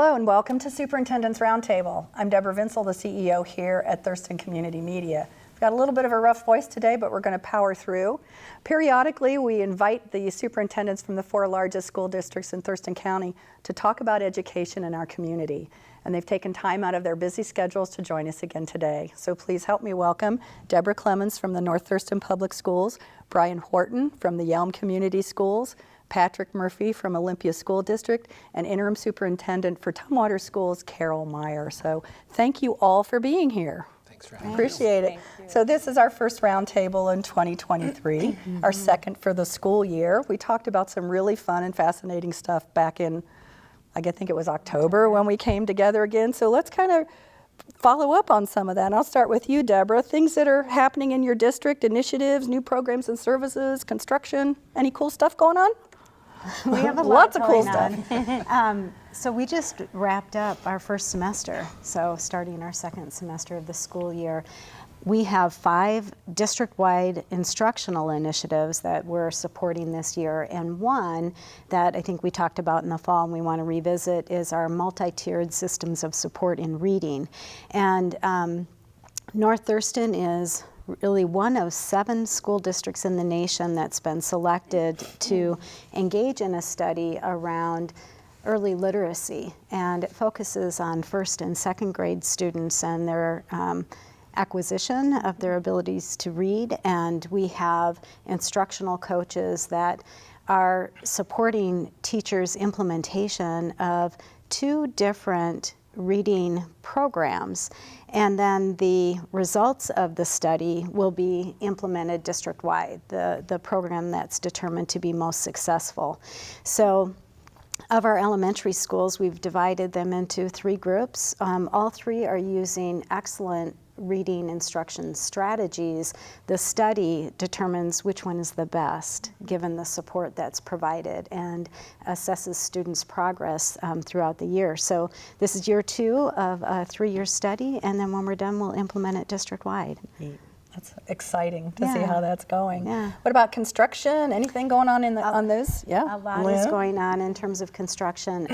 Hello and welcome to Superintendents Roundtable. I'm Deborah Vinsel, the CEO here at Thurston Community Media. We've got a little bit of a rough voice today, but we're going to power through. Periodically, we invite the superintendents from the 4 largest school districts in Thurston County to talk about education in our community. And they've taken time out of their busy schedules to join us again today. So please help me welcome Debra Clemens from the North Thurston Public Schools, Brian Wharton from the Yelm Community Schools, Patrick Murphy from Olympia School District, and Interim Superintendent for Tumwater Schools, Carole Meyer. So thank you all for being here. Thanks for having us. Appreciate it. So this is our first roundtable in 2023, our second for the school year. We talked about some really fun and fascinating stuff back in, I think it was October when we came together again. So let's kind of follow up on some of that. And I'll start with you, Deborah. Things that are happening in your district, initiatives, new programs and services, construction, any cool stuff going on? We have lots of cool stuff. So we just wrapped up our first semester, so starting our second semester of the school year. We have 5 district-wide instructional initiatives that we're supporting this year, and one that I think we talked about in the fall and we want to revisit is our multi-tiered systems of support in reading. And North Thurston is really one of 7 school districts in the nation that's been selected to engage in a study around early literacy, and it focuses on first and second grade students and their acquisition of their abilities to read. And we have instructional coaches that are supporting teachers' implementation of 2 different reading programs, and then the results of the study will be implemented district-wide, the program that's determined to be most successful. So of our elementary schools, we've divided them into 3 groups. All 3 are using excellent reading instruction strategies. The study determines which one is the best given the support that's provided and assesses students' progress throughout the year. So this is year 2 of a 3-year study, and then when we're done, we'll implement it district-wide. That's exciting to see how that's going. Yeah. What about construction? Anything going on on those? Yeah. A lot is going on in terms of construction.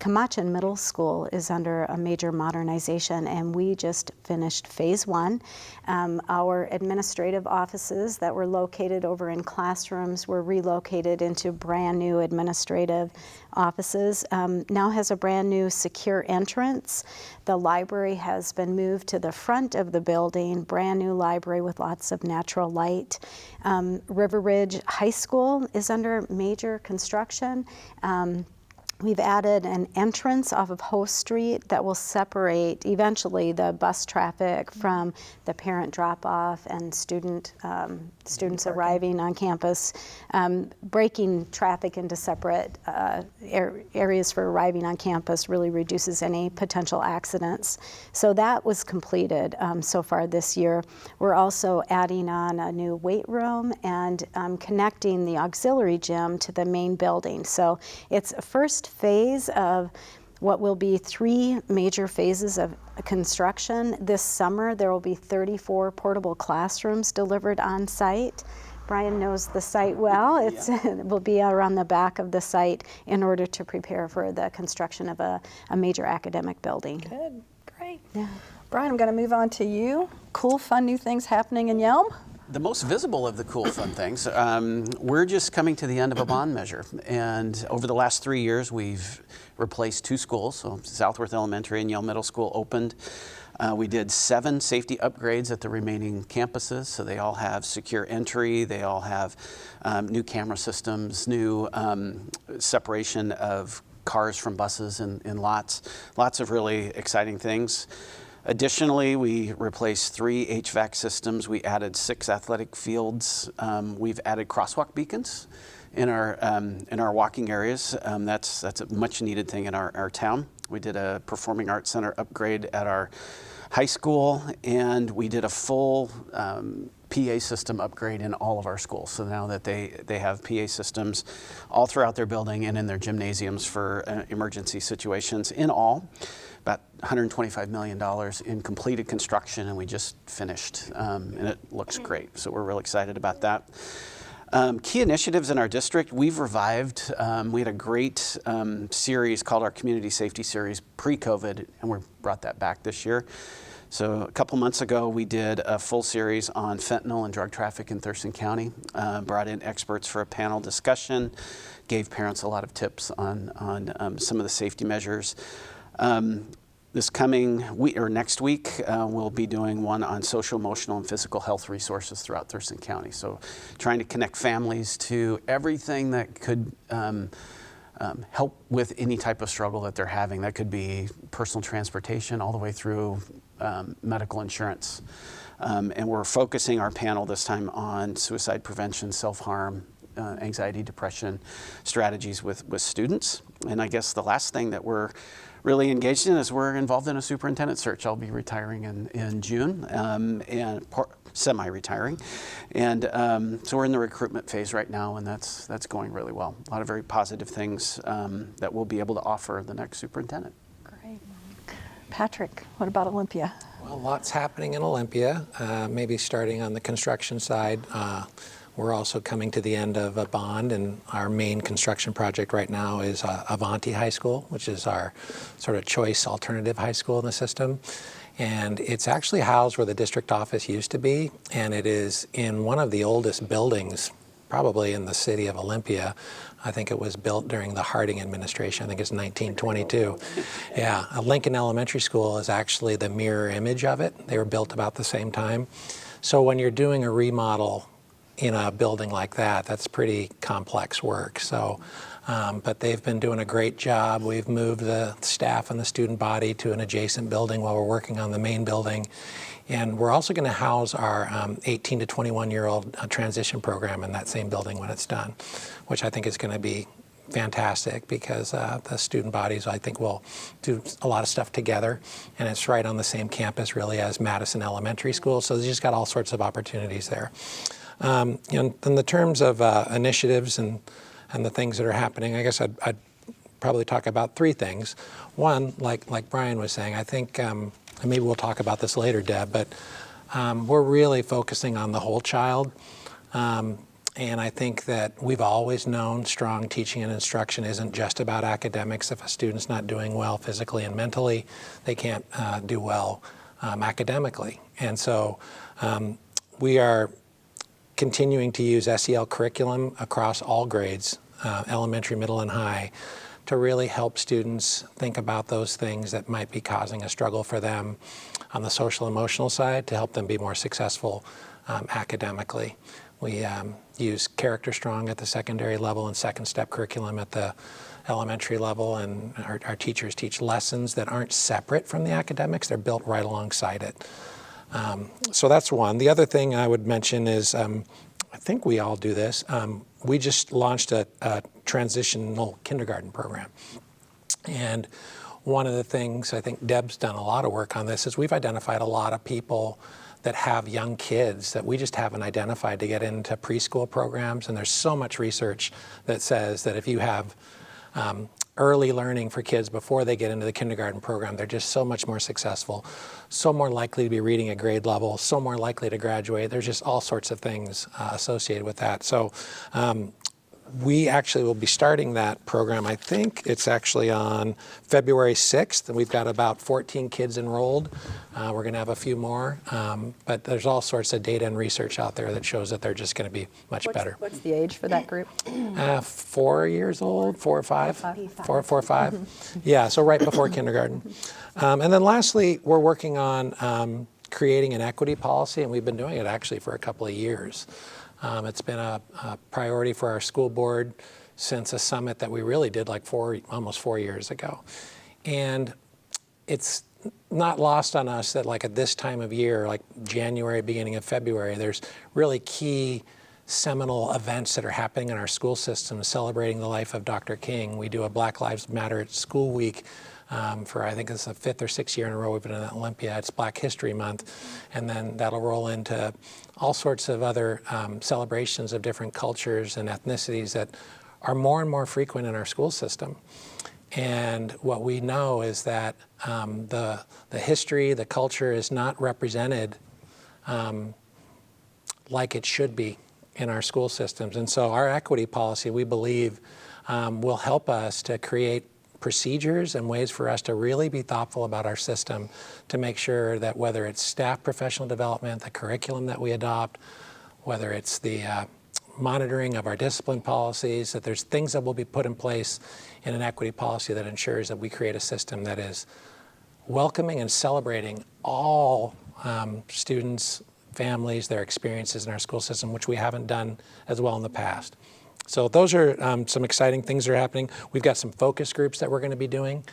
Camachin Middle School is under a major modernization, and we just finished phase 1. Our administrative offices that were located over in classrooms were relocated into brand new administrative offices. Now has a brand new secure entrance. The library has been moved to the front of the building, brand new library with lots of natural light. River Ridge High School is under major construction. We've added an entrance off of Hoe Street that will separate eventually the bus traffic from the parent drop-off and students arriving on campus, breaking traffic into separate areas for arriving on campus really reduces any potential accidents. So that was completed so far this year. We're also adding on a new weight room and connecting the auxiliary gym to the main building. So it's a first phase of what will be 3 major phases of construction. This summer there will be 34 portable classrooms delivered on site. Brian knows the site well. It will be around the back of the site in order to prepare for the construction of a major academic building. Good, great. Yeah. Brian, I'm going to move on to you. Cool, fun new things happening in Yelm? The most visible of the cool, fun things, we're just coming to the end of a bond measure. And over the last 3 years, we've replaced 2 schools. So Southworth Elementary and Yelm Middle School opened. We did 7 safety upgrades at the remaining campuses. So they all have secure entry. They all have new camera systems, new separation of cars from buses in lots. Lots of really exciting things. Additionally, we replaced 3 HVAC systems. We added 6 athletic fields. We've added crosswalk beacons in our walking areas. That's a much needed thing in our town. We did a performing arts center upgrade at our high school, and we did a full PA system upgrade in all of our schools. So now that they have PA systems all throughout their building and in their gymnasiums for emergency situations. In all, about $125 million in completed construction, and we just finished, and it looks great. So we're really excited about that. Key initiatives in our district, we've revived. We had a great series called our Community Safety Series pre-COVID, and we brought that back this year. So a couple months ago, we did a full series on fentanyl and drug traffic in Thurston County, brought in experts for a panel discussion, gave parents a lot of tips on some of the safety measures. This coming week or next week, we'll be doing one on social, emotional, and physical health resources throughout Thurston County. So trying to connect families to everything that could help with any type of struggle that they're having. That could be personal transportation all the way through medical insurance. And we're focusing our panel this time on suicide prevention, self-harm, anxiety, depression strategies with students. And I guess the last thing that we're really engaged in is we're involved in a superintendent search. I'll be retiring in June, and semi-retiring. And so we're in the recruitment phase right now, and that's going really well. A lot of very positive things that we'll be able to offer the next superintendent. Great. Patrick, what about Olympia? Well, lots happening in Olympia, maybe starting on the construction side. We're also coming to the end of a bond, and our main construction project right now is Avanti High School, which is our sort of choice alternative high school in the system. And it's actually housed where the district office used to be, and it is in one of the oldest buildings, probably in the city of Olympia. I think it was built during the Harding administration. I think it's 1922. Yeah, Lincoln Elementary School is actually the mirror image of it. They were built about the same time. So when you're doing a remodel in a building like that, that's pretty complex work. So, but they've been doing a great job. We've moved the staff and the student body to an adjacent building while we're working on the main building. And we're also going to house our 18 to 21-year-old transition program in that same building when it's done, which I think is going to be fantastic because the student bodies, I think, will do a lot of stuff together. And it's right on the same campus, really, as Madison Elementary School. So they just got all sorts of opportunities there. In the terms of initiatives and the things that are happening, I guess I'd probably talk about three things. One, like Brian was saying, I think, and maybe we'll talk about this later, Deb, but we're really focusing on the whole child. And I think that we've always known strong teaching and instruction isn't just about academics. If a student's not doing well physically and mentally, they can't do well academically. And so we are continuing to use SEL curriculum across all grades, elementary, middle, and high, to really help students think about those things that might be causing a struggle for them on the social emotional side to help them be more successful academically. We use Character Strong at the secondary level and second step curriculum at the elementary level, and our teachers teach lessons that aren't separate from the academics. They're built right alongside it. So that's one. The other thing I would mention is, I think we all do this, we just launched a transitional kindergarten program. And one of the things, I think Deb's done a lot of work on this, is we've identified a lot of people that have young kids that we just haven't identified to get into preschool programs. And there's so much research that says that if you have early learning for kids before they get into the kindergarten program, they're just so much more successful, so more likely to be reading at grade level, so more likely to graduate. There's just all sorts of things associated with that. So we actually will be starting that program. I think it's actually on February 6th, and we've got about 14 kids enrolled. We're going to have a few more, but there's all sorts of data and research out there that shows that they're just going to be much better. What's the age for that group? 4 years old, 4 or 5? 4 or 5. Yeah, so right before kindergarten. And then lastly, we're working on creating an equity policy, and we've been doing it actually for a couple of years. It's been a priority for our school board since a summit that we really did like almost 4 years ago. And it's not lost on us that like at this time of year, like January, beginning of February, there's really key seminal events that are happening in our school system celebrating the life of Dr. King. We do a Black Lives Matter at School Week for, I think it's the 5th or 6th year in a row we've been in Olympia. It's Black History Month. And then that'll roll into all sorts of other celebrations of different cultures and ethnicities that are more and more frequent in our school system. And what we know is that the history, the culture is not represented like it should be in our school systems. And so our equity policy, we believe, will help us to create procedures and ways for us to really be thoughtful about our system to make sure that whether it's staff professional development, the curriculum that we adopt, whether it's the monitoring of our discipline policies, that there's things that will be put in place in an equity policy that ensures that we create a system that is welcoming and celebrating all students, families, their experiences in our school system, which we haven't done as well in the past. So those are some exciting things that are happening. We've got some focus groups that we're going to be doing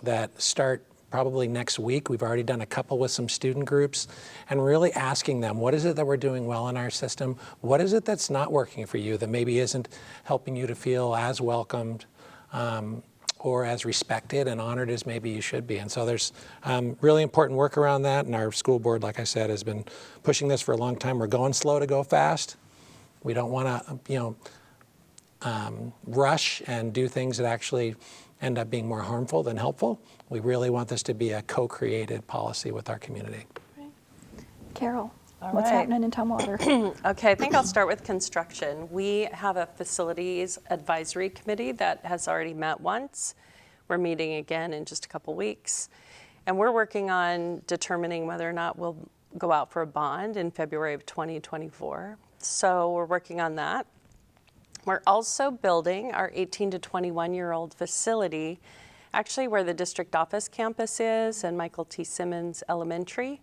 that start probably next week. We've already done a couple with some student groups and really asking them, what is it that we're doing well in our system? What is it that's not working for you that maybe isn't helping you to feel as welcomed or as respected and honored as maybe you should be? And so there's really important work around that. And our school board, like I said, has been pushing this for a long time. We're going slow to go fast. We don't want to, rush and do things that actually end up being more harmful than helpful. We really want this to be a co-created policy with our community. Carole, what's happening in Tumwater? Okay, I think I'll start with construction. We have a facilities advisory committee that has already met once. We're meeting again in just a couple weeks. And we're working on determining whether or not we'll go out for a bond in February of 2024. So we're working on that. We're also building our 18 to 21-year-old facility, actually where the district office campus is and Michael T. Simmons Elementary.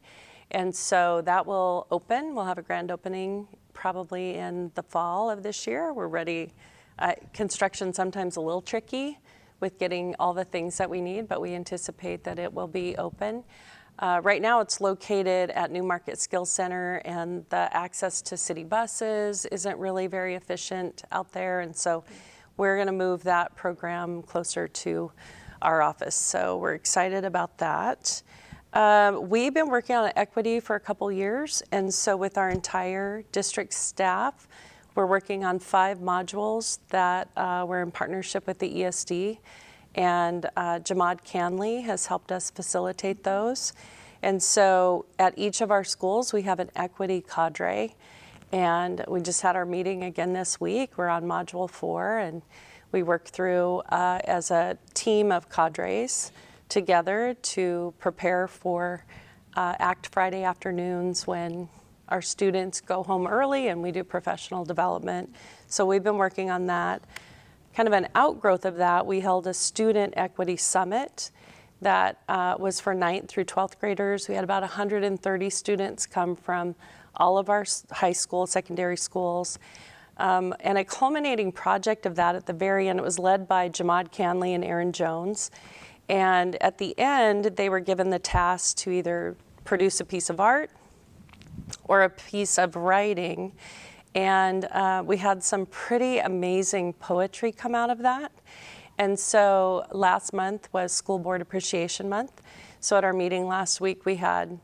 And so that will open. We'll have a grand opening probably in the fall of this year. We're ready. Construction sometimes a little tricky with getting all the things that we need, but we anticipate that it will be open. Right now it's located at New Market Skills Center, and the access to city buses isn't really very efficient out there. And so we're going to move that program closer to our office. So we're excited about that. We've been working on equity for a couple years. And so with our entire district staff, we're working on 5 modules that we're in partnership with the ESD. And Jamad Canley has helped us facilitate those. And so at each of our schools, we have an equity cadre. And we just had our meeting again this week. We're on module 4, and we work through as a team of cadres together to prepare for ACT Friday afternoons when our students go home early and we do professional development. So we've been working on that. Kind of an outgrowth of that, we held a student equity summit that was for 9th through 12th graders. We had about 130 students come from all of our high school, secondary schools. And a culminating project of that at the very end, it was led by Jamad Canley and Aaron Jones. And at the end, they were given the task to either produce a piece of art or a piece of writing. And we had some pretty amazing poetry come out of that. And so last month was School Board Appreciation Month. So at our meeting last week, we had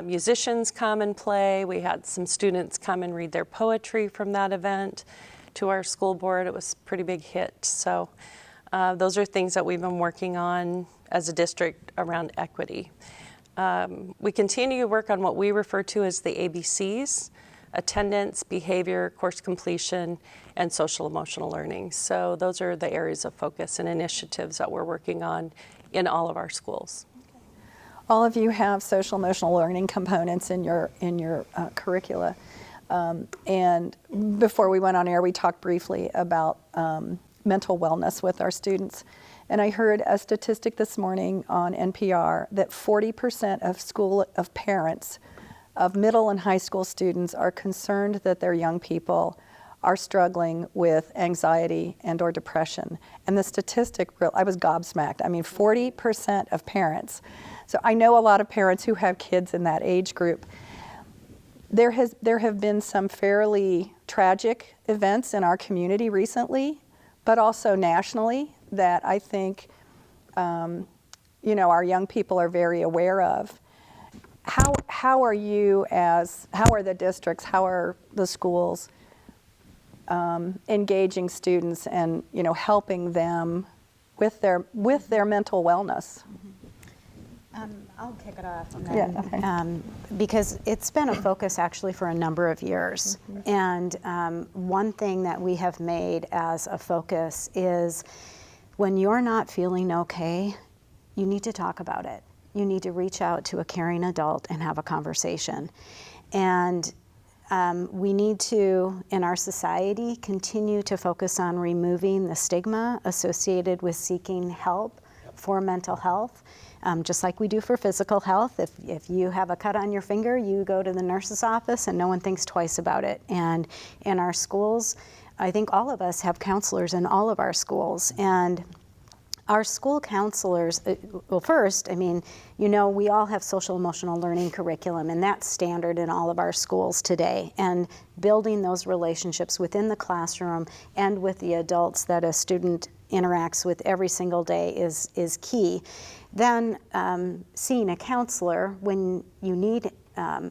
musicians come and play. We had some students come and read their poetry from that event to our school board. It was a pretty big hit. So those are things that we've been working on as a district around equity. We continue to work on what we refer to as the ABCs: attendance, behavior, course completion, and social emotional learning. So those are the areas of focus and initiatives that we're working on in all of our schools. All of you have social emotional learning components in your curricula. And before we went on air, we talked briefly about mental wellness with our students. And I heard a statistic this morning on NPR that 40% of parents of middle and high school students are concerned that their young people are struggling with anxiety and or depression. And the statistic, I was gobsmacked. I mean, 40% of parents. So I know a lot of parents who have kids in that age group. There have been some fairly tragic events in our community recently, but also nationally that I think our young people are very aware of. How are the districts, how are the schools engaging students and helping them with their mental wellness? I'll kick it off. And Yeah, then, okay. because it's been a focus actually for a number of years. And one thing that we have made as a focus is when you're not feeling okay, you need to talk about it. You need to reach out to a caring adult and have a conversation. And we need to, in our society, continue to focus on removing the stigma associated with seeking help for mental health. Just like we do for physical health, if you have a cut on your finger, you go to the nurse's office and no one thinks twice about it. And in our schools, I think all of us have counselors in all of our schools. And our school counselors, well, first, I mean, you know, we all have social emotional learning curriculum, and that's standard in all of our schools today. And building those relationships within the classroom and with the adults that a student interacts with every single day is key. Then seeing a counselor when you need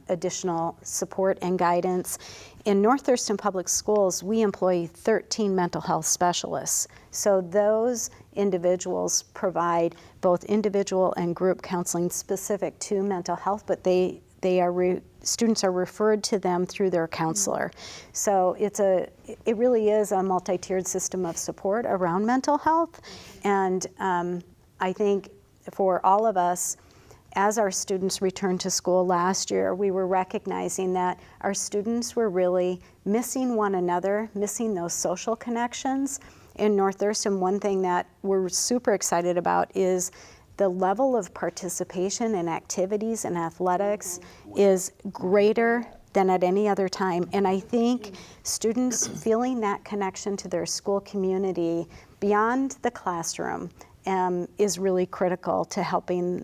additional support and guidance. In North Thurston Public Schools, we employ 13 mental health specialists. So those individuals provide both individual and group counseling specific to mental health, but students are referred to them through their counselor. So it really is a multi-tiered system of support around mental health. And I think for all of us, as our students returned to school last year, we were recognizing that our students were really missing one another, missing those social connections. In North Thurston, one thing that we're super excited about is the level of participation in activities and athletics is greater than at any other time. And I think students feeling that connection to their school community beyond the classroom is really critical to helping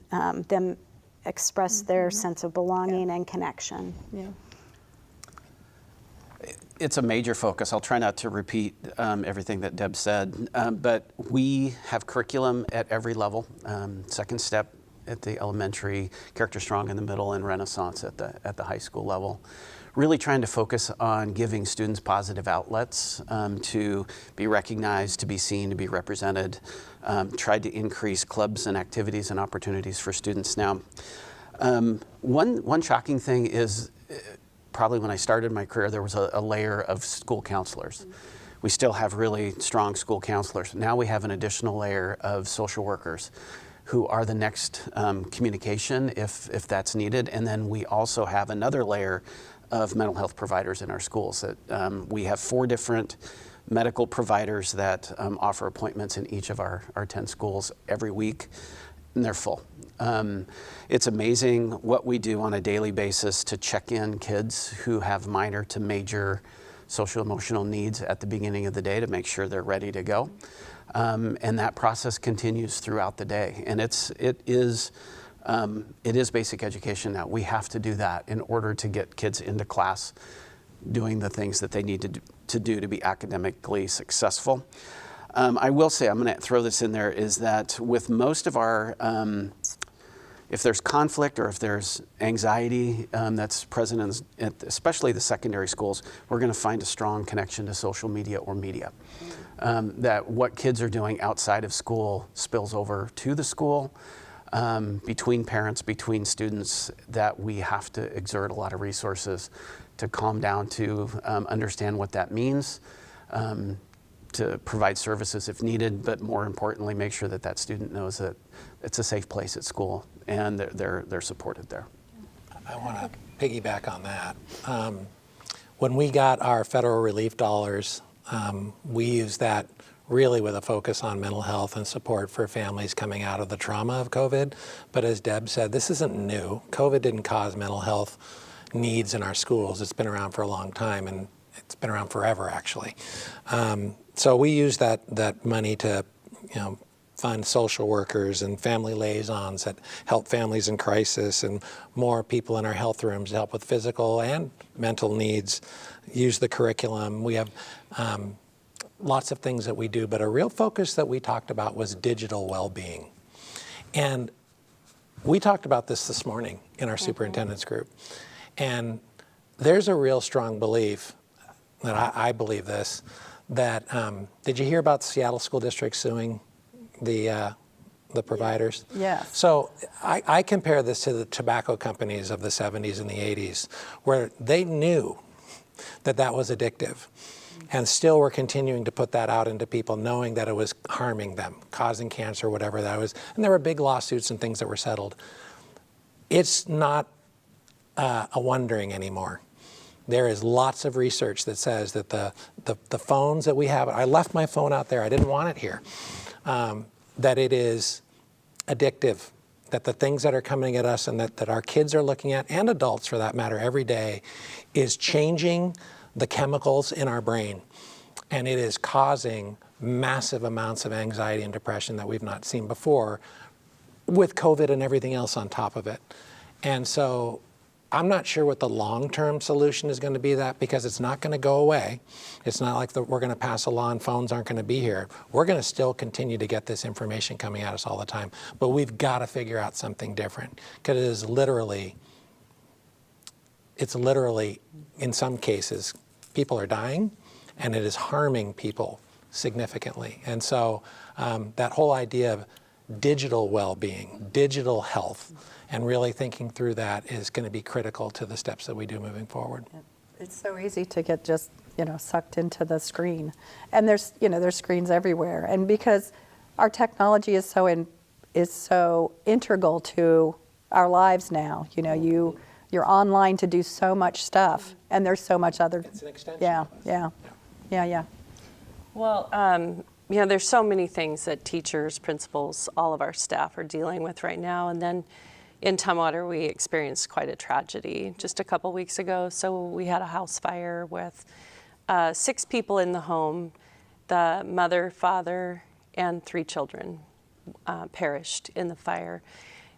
them express their sense of belonging and connection. Yeah. It's a major focus. I'll try not to repeat everything that Deb said, but we have curriculum at every level. Second step at the elementary, Character Strong in the middle, and Renaissance at the high school level. Really trying to focus on giving students positive outlets to be recognized, to be seen, to be represented. Tried to increase clubs and activities and opportunities for students. Now, one shocking thing is probably when I started my career, there was a layer of school counselors. We still have really strong school counselors. Now we have an additional layer of social workers who are the next communication if that's needed. And then we also have another layer of mental health providers in our schools. That we have 4 different medical providers that offer appointments in each of our 10 schools every week, and they're full. It's amazing what we do on a daily basis to check in kids who have minor to major social emotional needs at the beginning of the day to make sure they're ready to go. And that process continues throughout the day. And it is basic education now. We have to do that in order to get kids into class doing the things that they need to do to be academically successful. I will say, I'm going to throw this in there, is that with most of our, if there's conflict or if there's anxiety that's present especially the secondary schools, we're going to find a strong connection to social media or media. That what kids are doing outside of school spills over to the school, between parents, between students, that we have to exert a lot of resources to calm down, to understand what that means, to provide services if needed, but more importantly, make sure that student knows that it's a safe place at school and they're supported there. I want to piggyback on that. When we got our federal relief dollars, we used that really with a focus on mental health and support for families coming out of the trauma of COVID. But as Deb said, this isn't new. COVID didn't cause mental health needs in our schools. It's been around for a long time, and it's been around forever, actually. So we use that money to, fund social workers and family liaisons that help families in crisis, and more people in our health rooms to help with physical and mental needs. Use the curriculum. We have lots of things that we do, but a real focus that we talked about was digital well-being. And we talked about this morning in our superintendent's group. And there's a real strong belief, that I believe this, that, did you hear about the Seattle School District suing the the providers. Yes. So I compare this to the tobacco companies of the 70s and the 80s, where they knew that that was addictive, and still were continuing to put that out into people, knowing that it was harming them, causing cancer, whatever that was. And there were big lawsuits and things that were settled. It's not a wondering anymore. There is lots of research that says that the phones that we have, I left my phone out there, I didn't want it here, that it is addictive, that the things that are coming at us and that our kids are looking at, and adults for that matter, every day, is changing the chemicals in our brain. And it is causing massive amounts of anxiety and depression that we've not seen before, with COVID and everything else on top of it. And so I'm not sure what the long-term solution is going to be, that because it's not going to go away. It's not like we're going to pass a law and phones aren't going to be here. We're going to still continue to get this information coming at us all the time. But we've got to figure out something different, because it's literally, in some cases, people are dying, and it is harming people significantly. And so that whole idea of digital well-being, digital health, and really thinking through that is going to be critical to the steps that we do moving forward. It's so easy to get just, sucked into the screen. And there's screens everywhere. And because our technology is so integral to our lives now, you're online to do so much stuff, and there's so much other. It's an extension. Yeah. Well, there's so many things that teachers, principals, all of our staff are dealing with right now. And then in Tumwater, we experienced quite a tragedy just a couple weeks ago. So we had a house fire with 6 people in the home. The mother, father, and 3 children perished in the fire.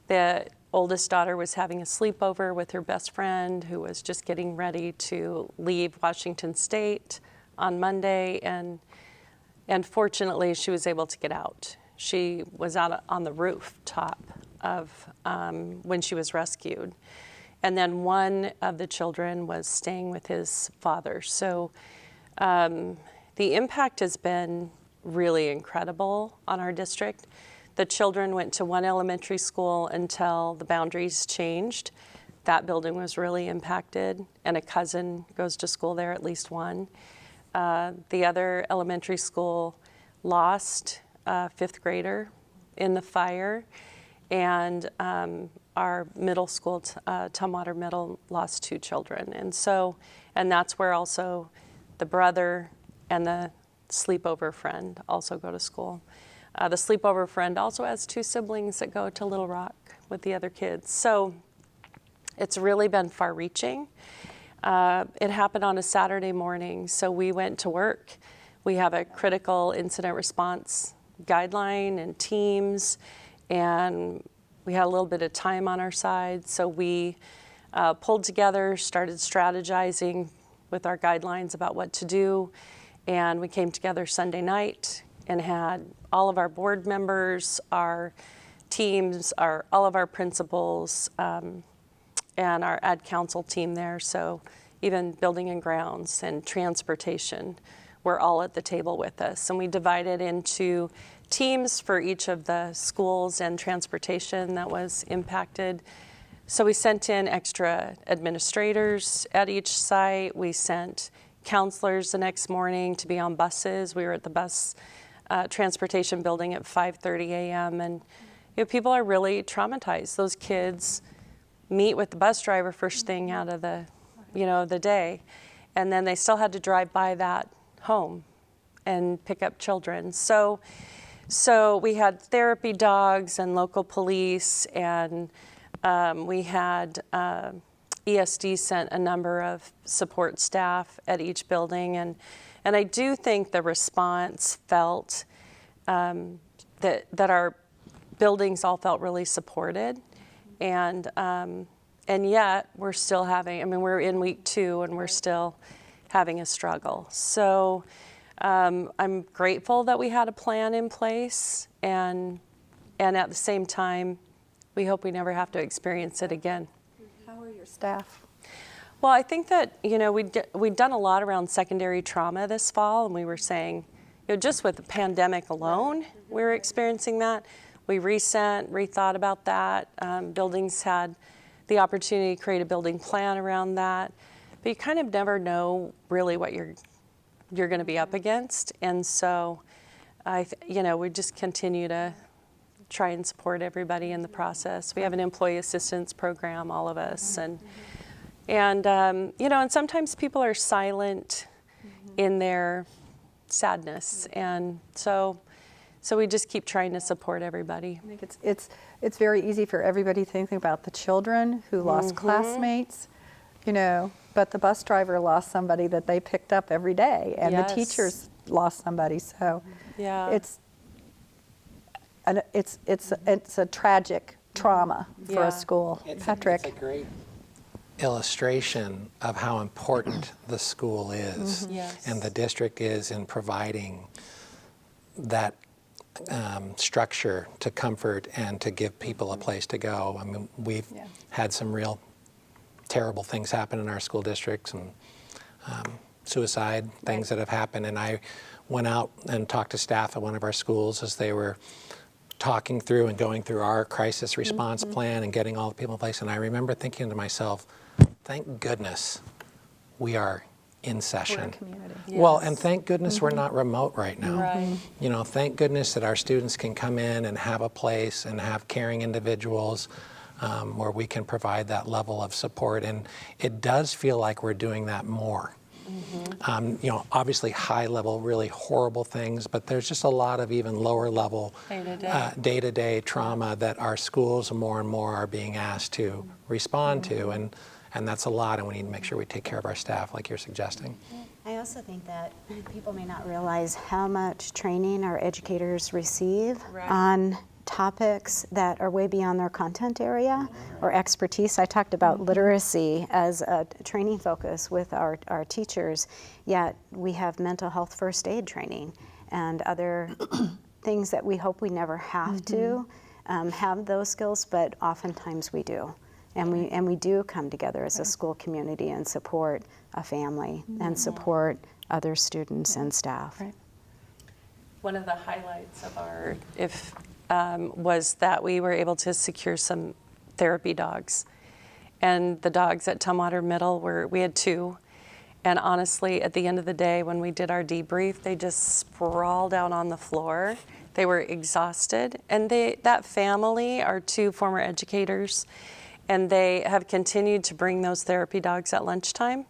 The oldest daughter was having a sleepover with her best friend, who was just getting ready to leave Washington State on Monday, and fortunately she was able to get out. She was out on the rooftop of when she was rescued. And then one of the children was staying with his father. So the impact has been really incredible on our district. The children went to one elementary school until the boundaries changed. That building was really impacted, and a cousin goes to school there, at least one. The other elementary school lost a 5th grader in the fire, and our middle school, Tumwater Middle, lost 2 children. And that's where also the brother and the sleepover friend also go to school. The sleepover friend also has 2 siblings that go to Little Rock with the other kids. So it's really been far-reaching. It happened on a Saturday morning, so we went to work. We have a critical incident response guideline and teams, and we had a little bit of time on our side. So we pulled together, started strategizing with our guidelines about what to do, and we came together Sunday night and had all of our board members, our teams, all of our principals, and our ad council team there. So even building and grounds and transportation were all at the table with us. And we divided into teams for each of the schools and transportation that was impacted. So we sent in extra administrators at each site. We sent counselors the next morning to be on buses. We were at the bus transportation building at 5:30 a.m. And people are really traumatized. Those kids meet with the bus driver first thing out of the day, and then they still had to drive by that home and pick up children. So we had therapy dogs and local police, and we had ESD sent a number of support staff at each building, and I do think the response felt that our buildings all felt really supported, and yet we're still having, we're in week 2 and we're still having a struggle. So I'm grateful that we had a plan in place, and at the same time, we hope we never have to experience it again. How are your staff? Well, I think that, we'd done a lot around secondary trauma this fall, and we were saying, just with the pandemic alone, we were experiencing that. we rethought about that. Buildings had the opportunity to create a building plan around that, but you kind of never know really what you're going to be up against, and so we just continue to try and support everybody in the process. We have an employee assistance program, all of us, and sometimes people are silent in their sadness, and so we just keep trying to support everybody. I think it's very easy for everybody to think about the children who lost classmates, but the bus driver lost somebody that they picked up every day, and Yes. the teachers lost somebody. So Yeah. it's a tragic trauma for Yeah. a school. Patrick. It's a great illustration of how important the school is Yes. and the district is in providing that structure to comfort and to give people a place to go. I mean, we've had some real terrible things happen in our school districts, and suicide, things that have happened. And I went out and talked to staff at one of our schools as they were talking through and going through our crisis response plan and getting all the people in place. And I remember thinking to myself, thank goodness we are in session. We're a community. Well, and thank goodness we're not remote right now. Right. Thank goodness that our students can come in and have a place and have caring individuals where we can provide that level of support. And it does feel like we're doing that more. Obviously high level, really horrible things, but there's just a lot of even lower level day-to-day trauma that our schools more and more are being asked to respond to. And that's a lot, and we need to make sure we take care of our staff like you're suggesting. I also think that people may not realize how much training our educators receive on topics that are way beyond their content area or expertise. I talked about literacy as a training focus with our teachers, yet we have mental health first aid training and other things that we hope we never have to have those skills, but oftentimes we do. And we do come together as a school community and support a family and support other students and staff. Right. One of the highlights of our was that we were able to secure some therapy dogs. And the dogs at Tumwater Middle we had 2. And honestly, at the end of the day, when we did our debrief, they just sprawled out on the floor. They were exhausted. And that family are 2 former educators, and they have continued to bring those therapy dogs at lunchtime.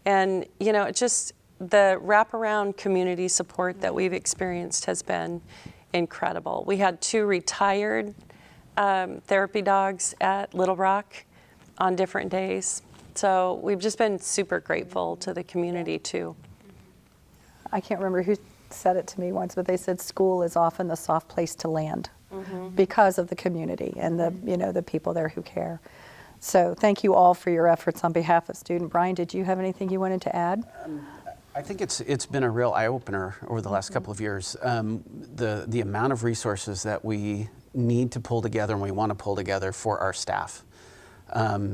And, just the wraparound community support that we've experienced has been incredible. We had 2 retired therapy dogs at Little Rock on different days. So we've just been super grateful to the community too. I can't remember who said it to me once, but they said school is often the soft place to land because of the community and the people there who care. So thank you all for your efforts on behalf of student. Brian, did you have anything you wanted to add? I think it's been a real eye-opener over the last couple of years. The amount of resources that we need to pull together and we want to pull together for our staff,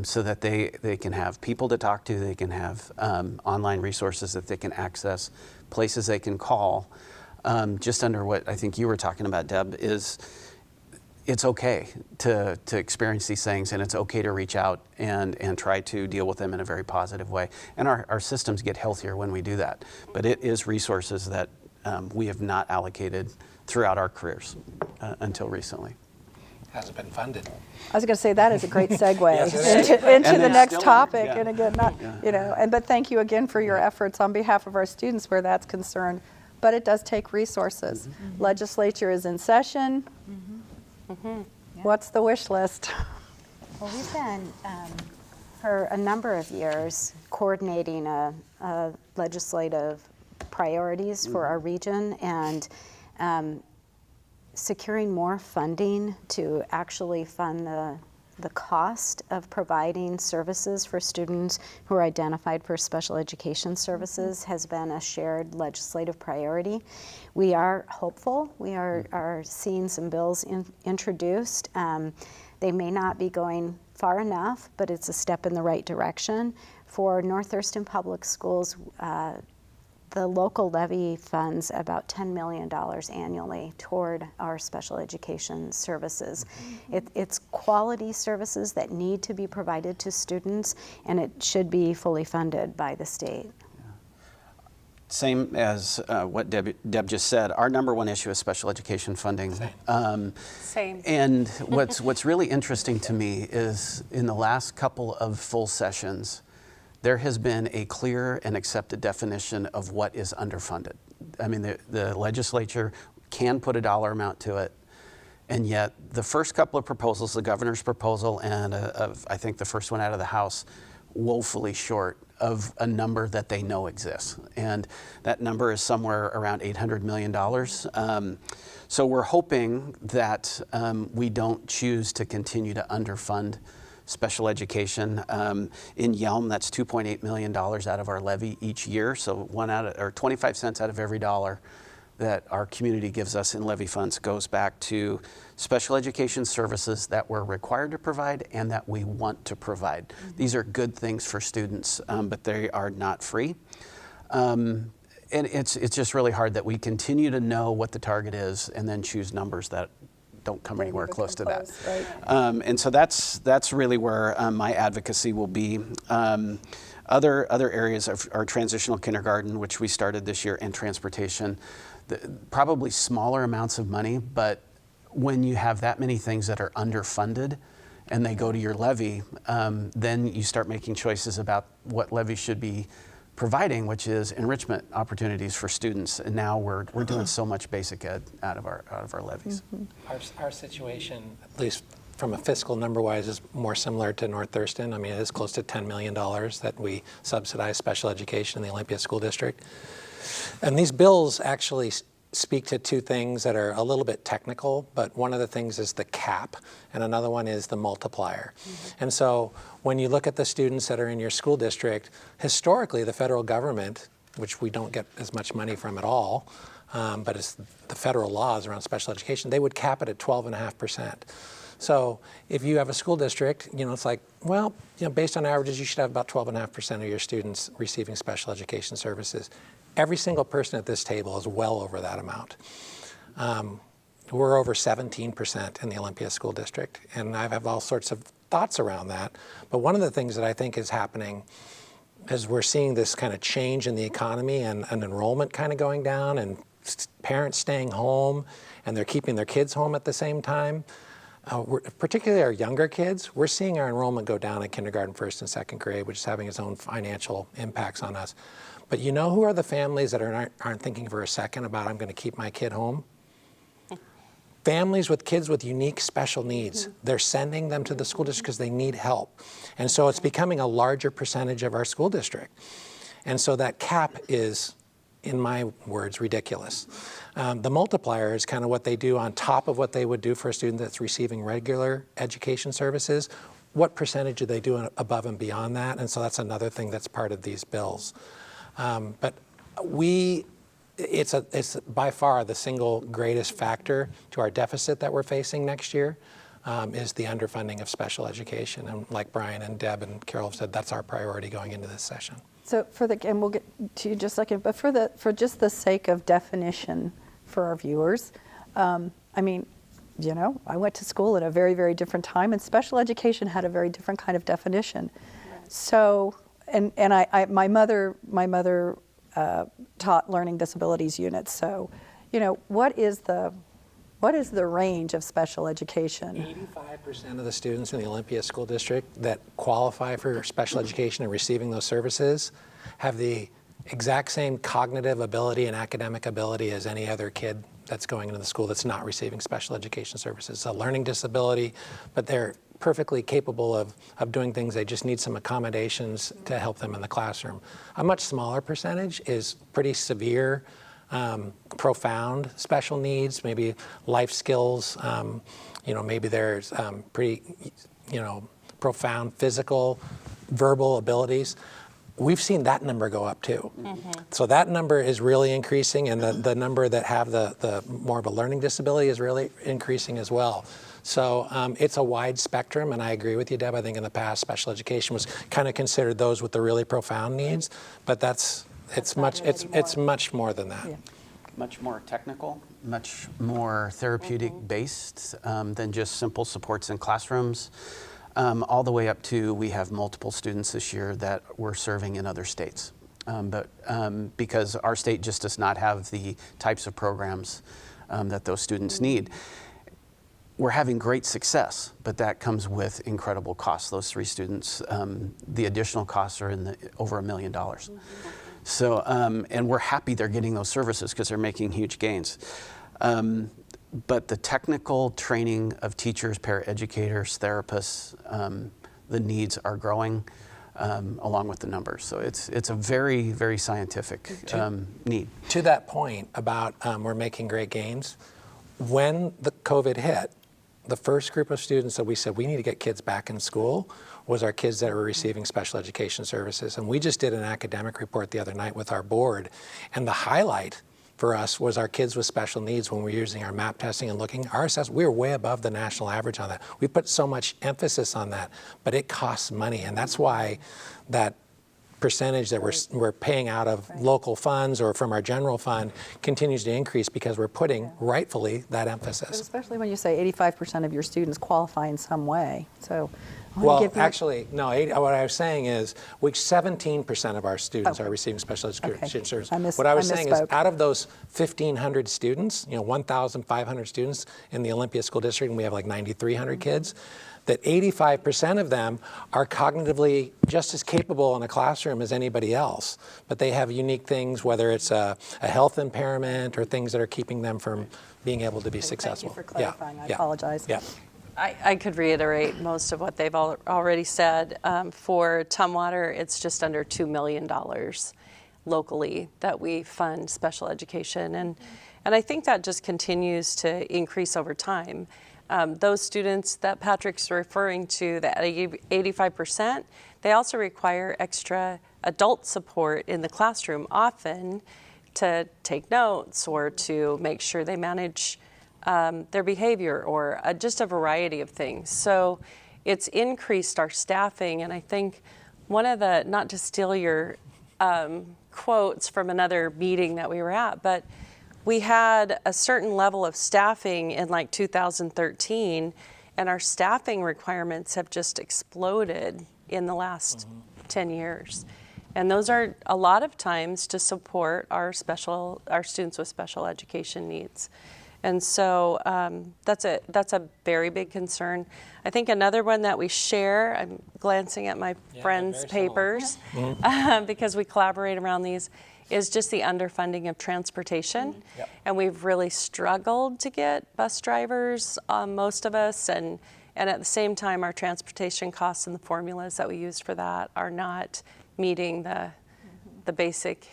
so that they can have people to talk to, they can have online resources that they can access, places they can call. Just under what I think you were talking about, Deb, is it's okay to experience these things, and it's okay to reach out and try to deal with them in a very positive way. And our systems get healthier when we do that. But it is resources that we have not allocated throughout our careers until recently. Hasn't been funded. I was going to say that is a great segue Yes, it is. into And the it's next still- topic. yeah. And again, but thank you again for your efforts on behalf of our students where that's concerned. But it does take resources. Legislature is in session. What's the wish list? Well, we've been, for a number of years, coordinating legislative priorities for our region and securing more funding to actually fund the cost of providing services for students who are identified for special education services has been a shared legislative priority. We are hopeful. We are seeing some bills introduced. They may not be going far enough, but it's a step in the right direction. For North Thurston Public Schools, the local levy funds about $10 million annually toward our special education services. It's quality services that need to be provided to students, and it should be fully funded by the state. Same as what Deb just said. Our number one issue is special education funding. Same. And what's really interesting to me is in the last couple of full sessions, there has been a clear and accepted definition of what is underfunded. I mean, the legislature can put a dollar amount to it, and yet the first couple of proposals, the governor's proposal and I think the first one out of the House, woefully short of a number that they know exists. And that number is somewhere around $800 million. So we're hoping that we don't choose to continue to underfund special education. In Yelm, that's $2.8 million out of our levy each year. So 25 cents out of every dollar that our community gives us in levy funds goes back to special education services that we're required to provide and that we want to provide. Mm-hmm. These are good things for students, but they are not free. And it's just really hard that we continue to know what the target is and then choose numbers that don't come anywhere close to that. Right. And so that's really where my advocacy will be. Other areas of our transitional kindergarten, which we started this year, and transportation, probably smaller amounts of money, but when you have that many things that are underfunded and they go to your levy, then you start making choices about what levy should be providing, which is enrichment opportunities for students. And now we're doing so much basic ed out of our levies. Mm-hmm. Our situation, at least from a fiscal number-wise, is more similar to North Thurston. I mean, it is close to $10 million that we subsidize special education in the Olympia School District. And these bills actually speak to two things that are a little bit technical, but one of the things is the cap, and another one is the multiplier. Mm-hmm. And so when you look at the students that are in your school district, historically the federal government, which we don't get as much money from at all, but it's the federal laws around special education, they would cap it at 12.5%. So if you have a school district, it's like, well, based on averages, you should have about 12.5% of your students receiving special education services. Every single person at this table is well over that amount. We're over 17% in the Olympia School District, and I have all sorts of thoughts around that. But one of the things that I think is happening is we're seeing this kind of change in the economy and enrollment kind of going down, and parents staying home, and they're keeping their kids home at the same time. Particularly our younger kids, we're seeing our enrollment go down in kindergarten, first and second grade, which is having its own financial impacts on us. But you know who are the families that aren't thinking for a second about, I'm going to keep my kid home? Families with kids with unique special needs. Mm-hmm. They're sending them to the school district because they need help. And so it's becoming a larger percentage of our school district. And so that cap is, in my words, ridiculous. The multiplier is kind of what they do on top of what they would do for a student that's receiving regular education services. What percentage do they do above and beyond that? And so that's another thing that's part of these bills. But it's by far the single greatest factor to our deficit that we're facing next year is the underfunding of special education. And like Brian and Deb and Carole have said, that's our priority going into this session. So and we'll get to you just a second, but for just the sake of definition for our viewers, I mean, I went to school at a very, very different time, and special education had a very different kind of definition. Right. So, and my mother taught learning disabilities units. So, what is the range of special education? 85% of the students in the Olympia School District that qualify for special education and receiving those services have the exact same cognitive ability and academic ability as any other kid that's going into the school that's not receiving special education services. It's a learning disability, but they're perfectly capable of doing things. They just need some accommodations to help them in the classroom. A much smaller percentage is pretty severe, profound special needs, maybe life skills, maybe there's pretty, profound physical, verbal abilities. We've seen that number go up too. Mm-hmm. So that number is really increasing, and the number that have the more of a learning disability is really increasing as well. So it's a wide spectrum, and I agree with you, Deb. I think in the past, special education was kind of considered those with the really profound needs, but that's It's much more than that. Yeah. Much more technical, much more therapeutic based than just simple supports in classrooms, all the way up to we have multiple students this year that we're serving in other states. Because our state just does not have the types of programs that those students need. We're having great success, but that comes with incredible costs. Those 3 students, the additional costs are in over $1 million. So, and we're happy they're getting those services because they're making huge gains. But the technical training of teachers, paraeducators, therapists, the needs are growing along with the numbers. So it's a very, very scientific need. To that point about we're making great gains, when the COVID hit, the first group of students that we said we need to get kids back in school was our kids that were receiving special education services. And we just did an academic report the other night with our board. And the highlight for us was our kids with special needs when we were using our MAP testing and looking. Our assessment, we were way above the national average on that. We put so much emphasis on that, but it costs money. And that's why that percentage that we're paying out of local funds or from our general fund continues to increase because we're putting rightfully that emphasis. But especially when you say 85% of your students qualify in some way. So, well, actually, no. What I was saying is, 17% of our students are receiving special education services. What I was saying is, out of those 1,500 students, 1,500 students in the Olympia School District, and we have like 9,300 kids, that 85% of them are cognitively just as capable in a classroom as anybody else, but they have unique things, whether it's a health impairment or things that are keeping them from being able to be successful. Thank you for clarifying. I apologize. Yeah. I could reiterate most of what they've already said. For Tumwater, it's just under $2 million locally that we fund special education. And I think that just continues to increase over time. Those students that Patrick's referring to, that 85%, they also require extra adult support in the classroom, often to take notes or to make sure they manage their behavior or just a variety of things. So it's increased our staffing, and I think one of the, not to steal your quotes from another meeting that we were at, but we had a certain level of staffing in like 2013, and our staffing requirements have just exploded in the last 10 years. And those are a lot of times to support our students with special education needs. And so that's a very big concern. I think another one that we share, I'm glancing at my friends' papers because we collaborate around these, is just the underfunding of transportation. And we've really struggled to get bus drivers, most of us, and at the same time our transportation costs and the formulas that we used for that are not meeting the basic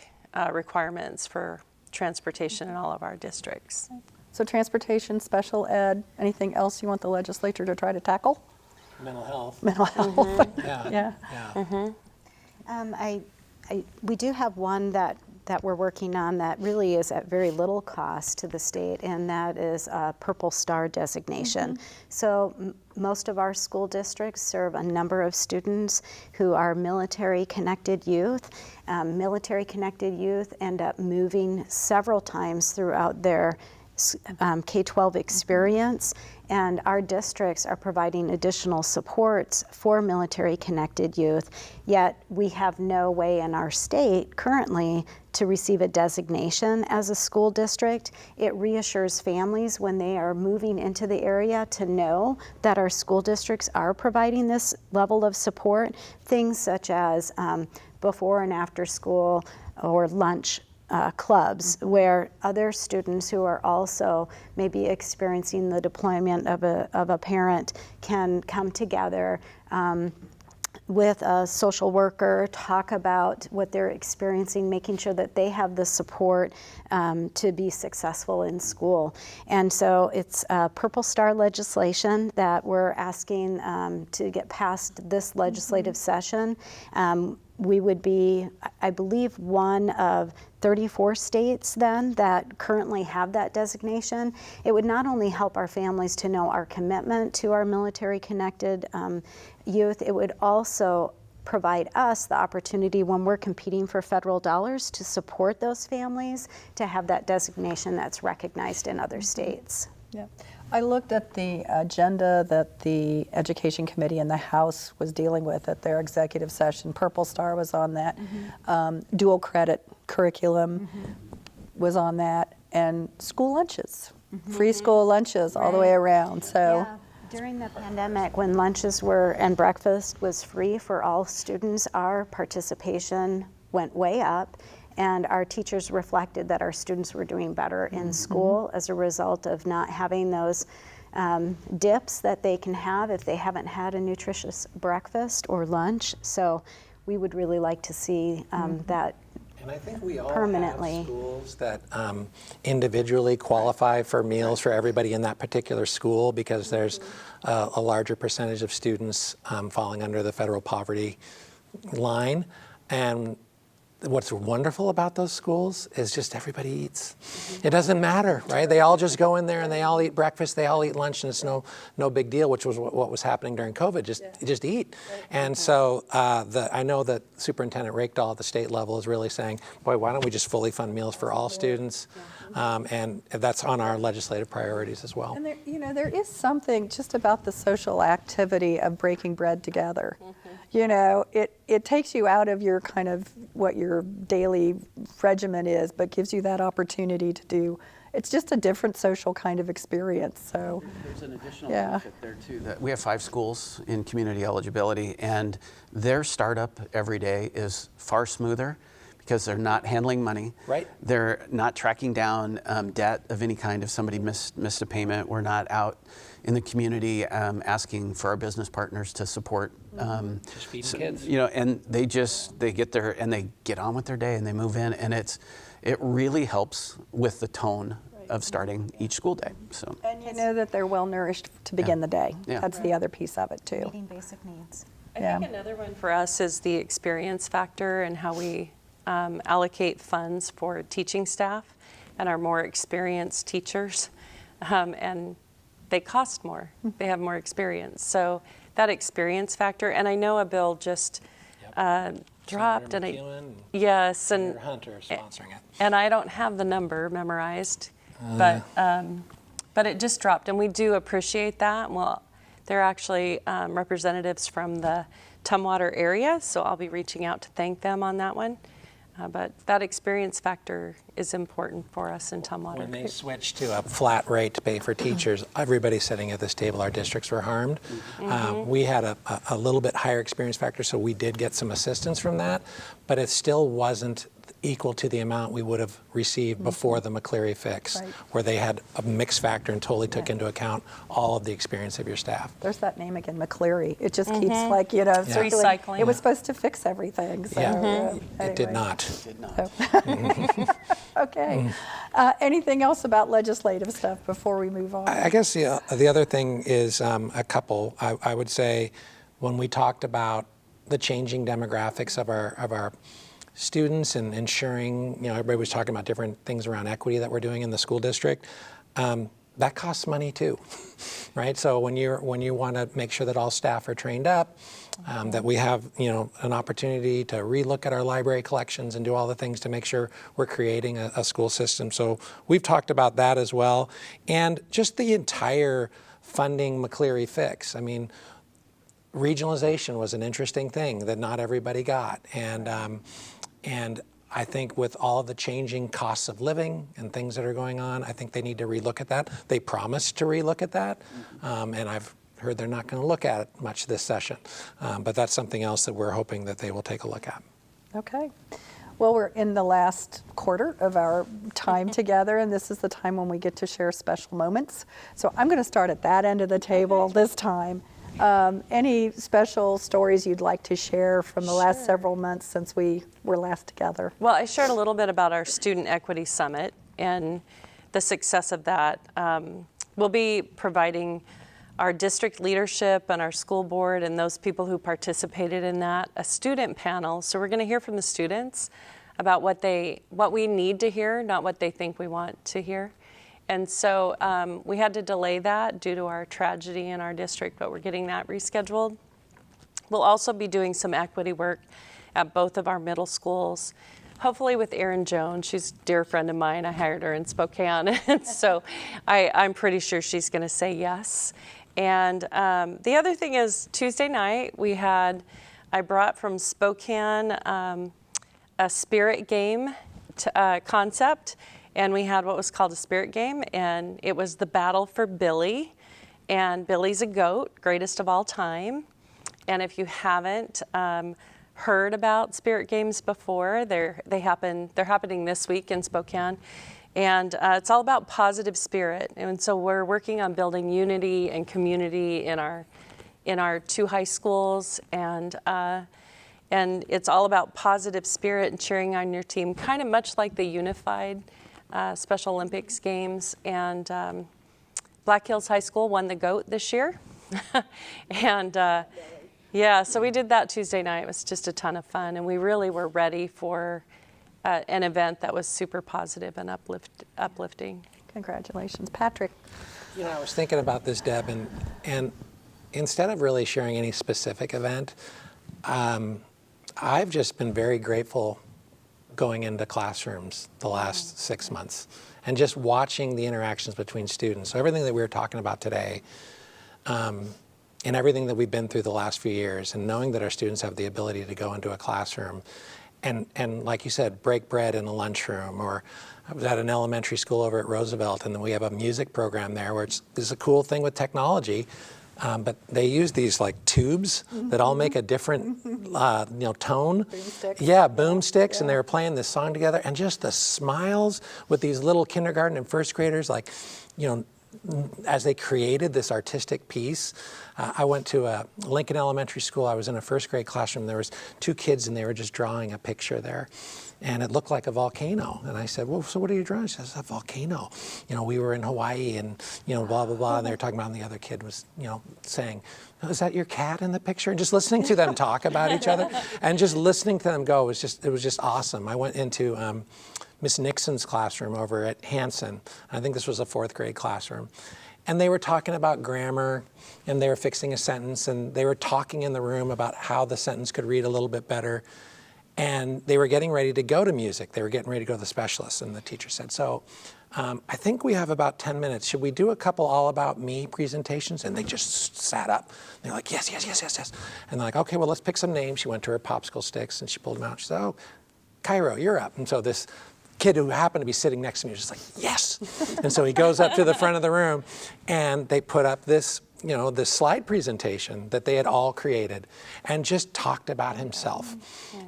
requirements for transportation in all of our districts. So transportation, special ed, anything else you want the legislature to try to tackle? Mental health. Mental health. Yeah. We do have one that we're working on that really is at very little cost to the state, and that is a Purple Star designation. So most of our school districts serve a number of students who are military-connected youth. Military-connected youth end up moving several times throughout their K-12 experience, and our districts are providing additional supports for military-connected youth, yet we have no way in our state currently to receive a designation as a school district. It reassures families when they are moving into the area to know that our school districts are providing this level of support, things such as before and after school or lunch clubs where other students who are also maybe experiencing the deployment of a parent can come together with a social worker, talk about what they're experiencing, making sure that they have the support to be successful in school. And so it's Purple Star legislation that we're asking to get passed this legislative session. We would be, I believe, one of 34 states then that currently have that designation. It would not only help our families to know our commitment to our military-connected youth, it would also provide us the opportunity when we're competing for federal dollars to support those families to have that designation that's recognized in other states. Yeah. I looked at the agenda that the Education Committee in the House was dealing with at their executive session. Purple Star was on that. Dual credit curriculum was on that. And school lunches, free school lunches all the way around. So. Yeah. During the pandemic, when lunches were and breakfast was free for all students, our participation went way up, and our teachers reflected that our students were doing better in school as a result of not having those dips that they can have if they haven't had a nutritious breakfast or lunch. So we would really like to see that. And I think we all permanently. have schools that individually qualify for meals for everybody in that particular school, because there's a larger percentage of students falling under the federal poverty line. And what's wonderful about those schools is just everybody eats. It doesn't matter, right? They all just go in there and they all eat breakfast, they all eat lunch, and it's no big deal, which was what was happening during COVID. Just eat. And so I know that Superintendent Rakedahl at the state level is really saying, boy, why don't we just fully fund meals for all students? And that's on our legislative priorities as well. And there is something just about the social activity of breaking bread together. It takes you out of your kind of what your daily regimen is, but gives you that opportunity to do. It's just a different social kind of experience. So there's an additional benefit there too. That we have 5 schools in community eligibility, and their startup every day is far smoother, because they're not handling money. Right. They're not tracking down debt of any kind if somebody missed a payment. We're not out in the community asking for our business partners to support. Just feeding kids. And they get there and they get on with their day and they move in, and it really helps with the tone of starting each school day. So. And you know that they're well nourished to begin the day. Yeah. That's the other piece of it too. Meeting basic needs. I think another one for us is the experience factor and how we allocate funds for teaching staff and our more experienced teachers. And they cost more. They have more experience. So that experience factor, and I know a bill just dropped, and yes, and Hunter sponsoring it. And I don't have the number memorized, but it just dropped, and we do appreciate that. Well, they're actually representatives from the Tumwater area, so I'll be reaching out to thank them on that one. But that experience factor is important for us in Tumwater. When they switched to a flat rate to pay for teachers, everybody sitting at this table, our districts were harmed. We had a little bit higher experience factor, so we did get some assistance from that, but it still wasn't equal to the amount we would have received before the McCleary fix, where they had a mix factor and totally took into account all of the experience of your staff. There's that name again, McCleary. It just keeps circulating. Recycling. It was supposed to fix everything. So, It did not. Did not. Okay. Anything else about legislative stuff before we move on? I guess the other thing is a couple. I would say when we talked about the changing demographics of our students and ensuring, everybody was talking about different things around equity that we're doing in the school district. That costs money too, right? So when you want to make sure that all staff are trained up, that we have an opportunity to relook at our library collections and do all the things to make sure we're creating a school system. So we've talked about that as well, and just the entire funding McCleary fix. I mean, regionalization was an interesting thing that not everybody got, and I think with all the changing costs of living and things that are going on, I think they need to relook at that. They promised to relook at that, and I've heard they're not going to look at it much this session. But that's something else that we're hoping that they will take a look at. Okay. Well, we're in the last quarter of our time together, and this is the time when we get to share special moments. So I'm going to start at that end of the table this time. Any special stories you'd like to share from the last several months since we were last together? Well, I shared a little bit about our Student Equity Summit and the success of that. We'll be providing our district leadership and our school board and those people who participated in that a student panel. So we're going to hear from the students about what we need to hear, not what they think we want to hear. And so we had to delay that due to our tragedy in our district, but we're getting that rescheduled. We'll also be doing some equity work at both of our middle schools, hopefully with Erin Jones. She's a dear friend of mine. I hired her in Spokane, and so I'm pretty sure she's going to say yes. And the other thing is Tuesday night I brought from Spokane a spirit game concept, and we had what was called a spirit game, and it was the battle for Billy. And Billy's a goat, greatest of all time. And if you haven't heard about spirit games before, they're happening this week in Spokane. And it's all about positive spirit. And so we're working on building unity and community in our 2 high schools. And it's all about positive spirit and cheering on your team, kind of much like the Unified Special Olympics games. And Black Hills High School won the GOAT this year. And yeah, so we did that Tuesday night. It was just a ton of fun. And we really were ready for an event that was super positive and uplifting. Congratulations. Patrick. You know, I was thinking about this, Deb, and instead of really sharing any specific event, I've just been very grateful going into classrooms the last 6 months and just watching the interactions between students. So everything that we were talking about today, and everything that we've been through the last few years, and knowing that our students have the ability to go into a classroom and like you said, break bread in a lunchroom. Or I was at an elementary school over at Roosevelt, and then we have a music program there where it's a cool thing with technology. But they use these like tubes that all make a different tone. Boomsticks. Yeah, boomsticks, and they were playing this song together, and just the smiles with these little kindergarten and first graders, like, as they created this artistic piece. I went to a Lincoln Elementary School. I was in a first grade classroom. There was 2 kids, and they were just drawing a picture there. And it looked like a volcano. And I said, well, so what are you drawing? She says, a volcano. We were in Hawaii and, blah, blah, blah. And they were talking about, and the other kid was, saying, is that your cat in the picture? And just listening to them talk about each other and just listening to them go was just awesome. I went into Miss Nixon's classroom over at Hanson. I think this was a 4th grade classroom. And they were talking about grammar, and they were fixing a sentence, and they were talking in the room about how the sentence could read a little bit better. And they were getting ready to go to music. They were getting ready to go to the specialist, and the teacher said, so I think we have about 10 minutes. Should we do a couple all about me presentations? And they just sat up. They're like, yes. And they're like, okay, well, let's pick some names. She went to her popsicle sticks, and she pulled them out. She said, oh, Cairo, you're up. And so this kid who happened to be sitting next to me was just like, yes. And so he goes up to the front of the room, and they put up this this slide presentation that they had all created, and just talked about himself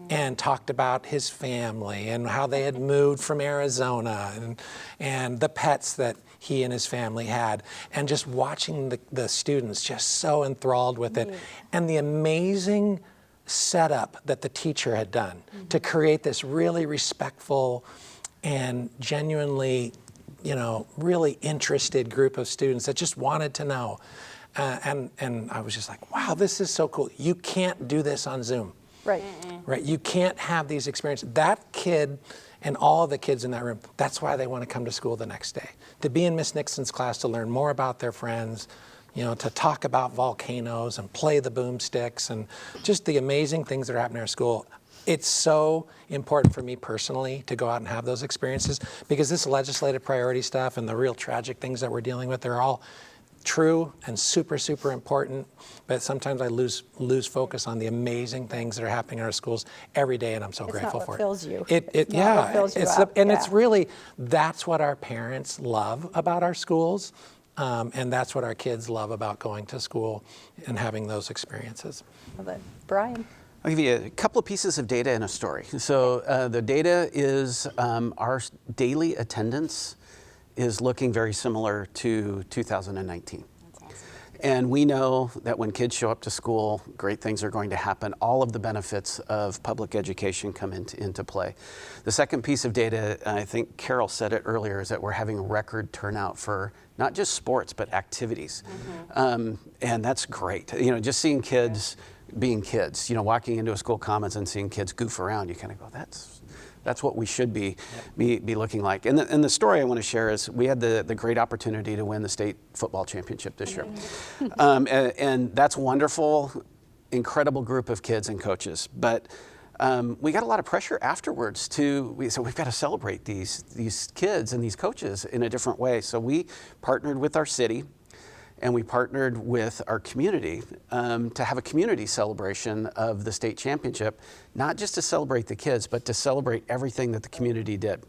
and talked about his family and how they had moved from Arizona and the pets that he and his family had, and just watching the students just so enthralled with it, and the amazing setup that the teacher had done to create this really respectful and genuinely, really interested group of students that just wanted to know. And I was just like, wow, this is so cool. You can't do this on Zoom. Right. Right. You can't have these experiences. That kid and all of the kids in that room, that's why they want to come to school the next day. To be in Miss Nixon's class, to learn more about their friends, to talk about volcanoes and play the boomsticks and just the amazing things that are happening in our school. It's so important for me personally to go out and have those experiences, because this legislative priority stuff and the real tragic things that we're dealing with, they're all true and super, super important, but sometimes I lose focus on the amazing things that are happening in our schools every day, and I'm so grateful for it. Fills you. It's really, that's what our parents love about our schools, and that's what our kids love about going to school and having those experiences. Love it. Brian. I'll give you a couple of pieces of data and a story. So the data is our daily attendance is looking very similar to 2019. That's awesome. And we know that when kids show up to school, great things are going to happen. All of the benefits of public education come into play. The second piece of data, I think Carole said it earlier, is that we're having record turnout for not just sports, but activities. And that's great. Just seeing kids being kids, walking into a school commons and seeing kids goof around, you kind of go, that's what we should be looking like. And the story I want to share is we had the great opportunity to win the state football championship this year. And that's wonderful. incredible group of kids and coaches, but we got a lot of pressure afterwards so we've got to celebrate these kids and these coaches in a different way. So we partnered with our city and we partnered with our community to have a community celebration of the state championship, not just to celebrate the kids, but to celebrate everything that the community did.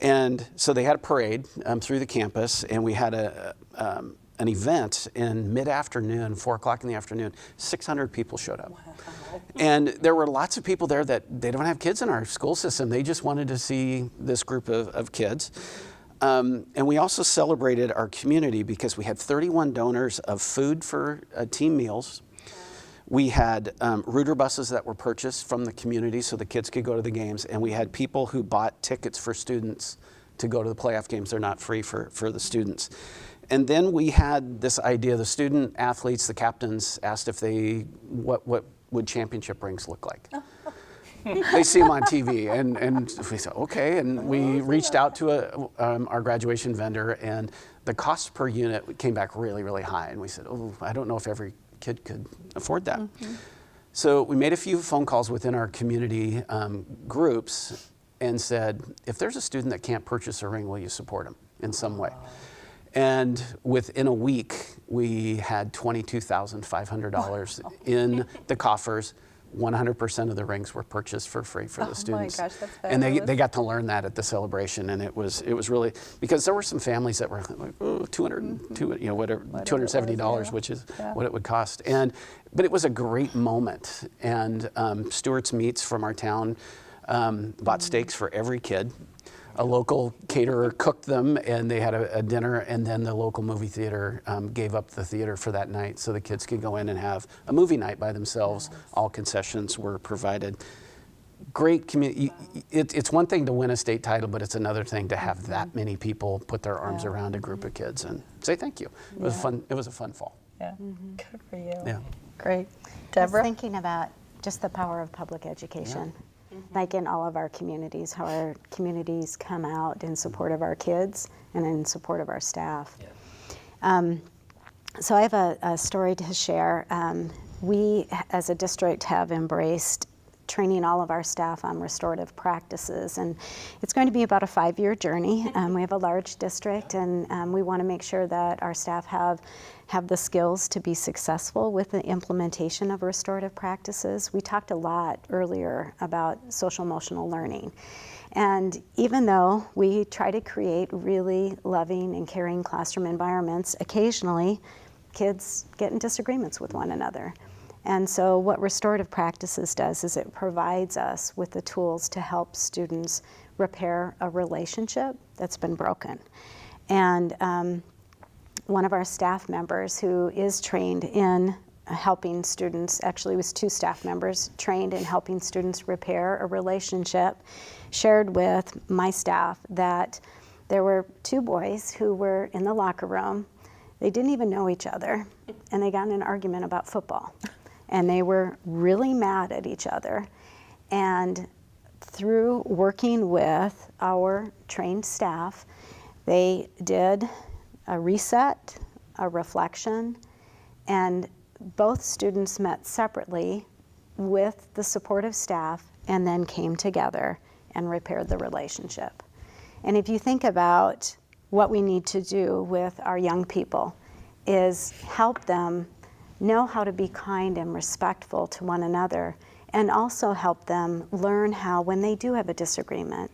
And so they had a parade through the campus, and we had an event in mid-afternoon, 4 o'clock in the afternoon. 600 people showed up. Wow. And there were lots of people there that they don't have kids in our school system. They just wanted to see this group of kids. And we also celebrated our community because we had 31 donors of food for team meals. We had Rooter buses that were purchased from the community so the kids could go to the games. And we had people who bought tickets for students to go to the playoff games. They're not free for the students. And then we had this idea, the student athletes, the captains asked if what would championship rings look like? They see them on TV, and we said, okay. And we reached out to our graduation vendor, and the cost per unit came back really, really high. And we said, oh, I don't know if every kid could afford that. Mm-hmm. So we made a few phone calls within our community groups and said, if there's a student that can't purchase a ring, will you support them in some way? And within a week, we had $22,500 in the coffers. 100% of the rings were purchased for free for the students. Oh my gosh, that's and fabulous. they got to learn that at the celebration, and it was really, because there were some families that were like, oh, $270, which is what it would cost. But it was a great moment. And Stewart's Meats from our town bought steaks for every kid. A local caterer cooked them, and they had a dinner, and then the local movie theater gave up the theater for that night so the kids could go in and have a movie night by themselves. Yes. All concessions were provided. Great community. It's one thing to win a state title, but it's another thing to have that many people put their arms around a group of kids and say thank you. It was fun. It was a fun fall. Yeah, good for you. Yeah. Great. I was Deborah? thinking about just the power of public education. Yeah. Like in all of our communities, how our communities come out in support of our kids and in support of our staff. Yeah. So I have a story to share. We, as a district, have embraced training all of our staff on restorative practices, and it's going to be about a 5-year journey. We have a large district, and we want to make sure that our staff have the skills to be successful with the implementation of restorative practices. We talked a lot earlier about social emotional learning. And even though we try to create really loving and caring classroom environments, occasionally kids get in disagreements with one another. And so what restorative practices does is it provides us with the tools to help students repair a relationship that's been broken. And one of our staff members who is trained in helping students, actually it was 2 staff members trained in helping students repair a relationship, shared with my staff that there were 2 boys who were in the locker room. They didn't even know each other, and they got in an argument about football. And they were really mad at each other. And through working with our trained staff, they did a reset, a reflection, and both students met separately with the support of staff and then came together and repaired the relationship. And if you think about what we need to do with our young people is help them know how to be kind and respectful to one another, and also help them learn how, when they do have a disagreement,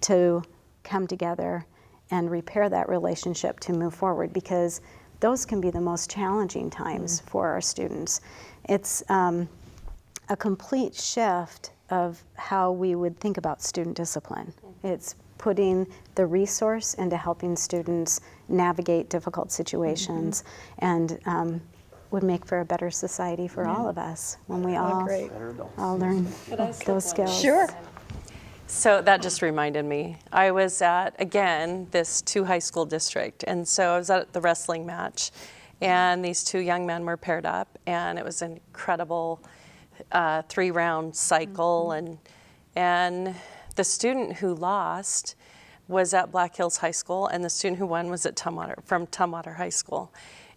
to come together and repair that relationship to move forward, because those can be the most challenging times for our students. It's a complete shift of how we would think about student discipline. It's putting the resource into helping students navigate difficult situations, and would make for a better society for all of us when we all learn those skills. Sure. So that just reminded me. I was at, again, this 2 high school district, and so I was at the wrestling match, and these 2 young men were paired up, and it was an incredible 3-round cycle, and the student who lost was at Black Hills High School, and the student who won was at Tumwater High School.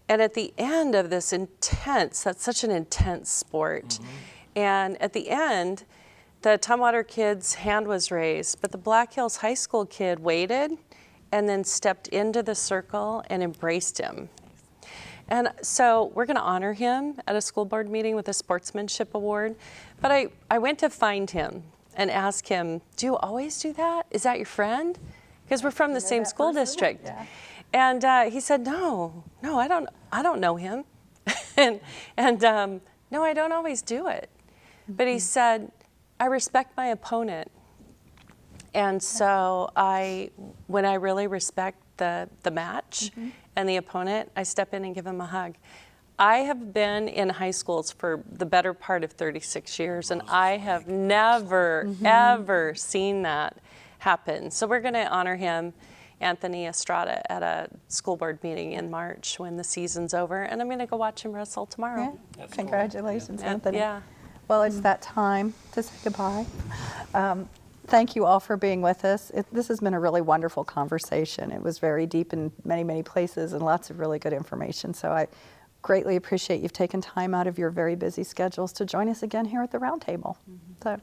And at the end of this that's such an intense sport. And at the end, the Tumwater kid's hand was raised, but the Black Hills High School kid waited and then stepped into the circle and embraced him. And so we're going to honor him at a school board meeting with a sportsmanship award. But I went to find him and ask him, do you always do that? Is that your friend? Because we're from the same school district. Yeah. And he said, no, I don't know him. and no, I don't always do it. But he said, I respect my opponent. And so when I really respect the match and the opponent, I step in and give him a hug. I have been in high schools for the better part of 36 years, and I have never, ever seen that happen. So we're going to honor him, Anthony Estrada, at a school board meeting in March when the season's over, and I'm going to go watch him wrestle tomorrow. Yeah. Congratulations, cool. Anthony. Yeah. Well, it's that time to say goodbye. Thank you all for being with us. This has been a really wonderful conversation. It was very deep in many, many places and lots of really good information. So I greatly appreciate you've taken time out of your very busy schedules to join us again here at the Roundtable. So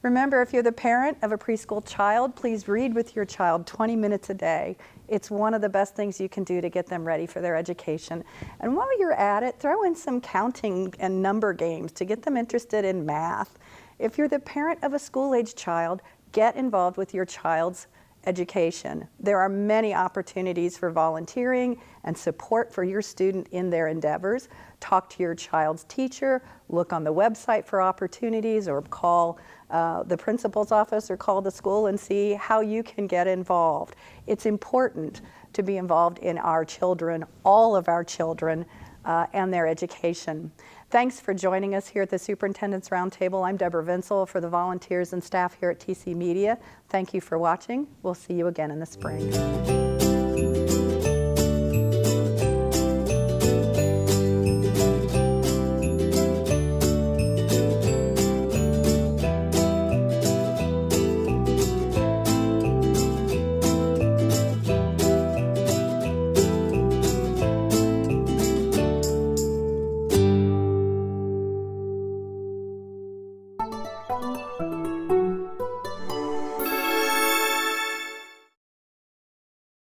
remember, if you're the parent of a preschool child, please read with your child 20 minutes a day. It's one of the best things you can do to get them ready for their education. And while you're at it, throw in some counting and number games to get them interested in math. If you're the parent of a school-age child, get involved with your child's education. There are many opportunities for volunteering and support for your student in their endeavors. Talk to your child's teacher, look on the website for opportunities, or call the principal's office or call the school and see how you can get involved. It's important to be involved in our children, all of our children, and their education. Thanks for joining us here at the Superintendents Roundtable. I'm Deborah Vinsel for the volunteers and staff here at TCMedia. Thank you for watching. We'll see you again in the spring.